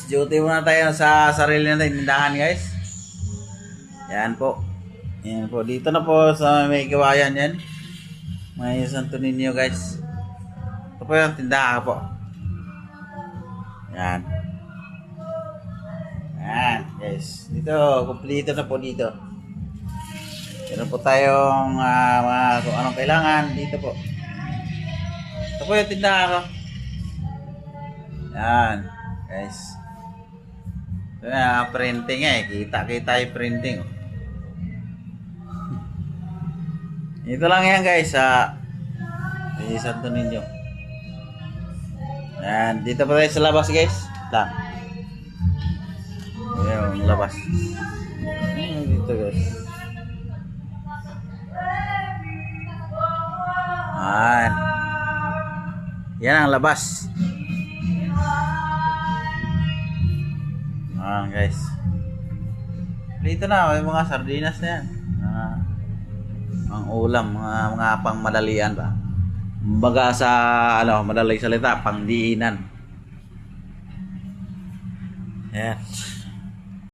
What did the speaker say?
Duty muna tayo sa sarili natin tindahan, guys. Yan po. Yan po. Dito na po sa may kawayan yan. May Santo Niño, guys. Ito po yung tindahan po. Yan. Yan, guys. Dito, kumplito na po dito. Meron po tayong mga kung anong kailangan dito po. Ito po yung tindahan ko. Yan, guys. Ito na, printing Kita yung printing. Ito lang yan, guys, sa Santo Niño. Yan, dito pa tayo sa labas, guys. Lang. Ayan, labas. Dito, guys. Yan. Yan ang labas. Ayan, guys. Dito na, may mga sardinas na yan. Ang ulam, mga pang madalian ba. Baga sa madaling salita, pang diinan. Yan.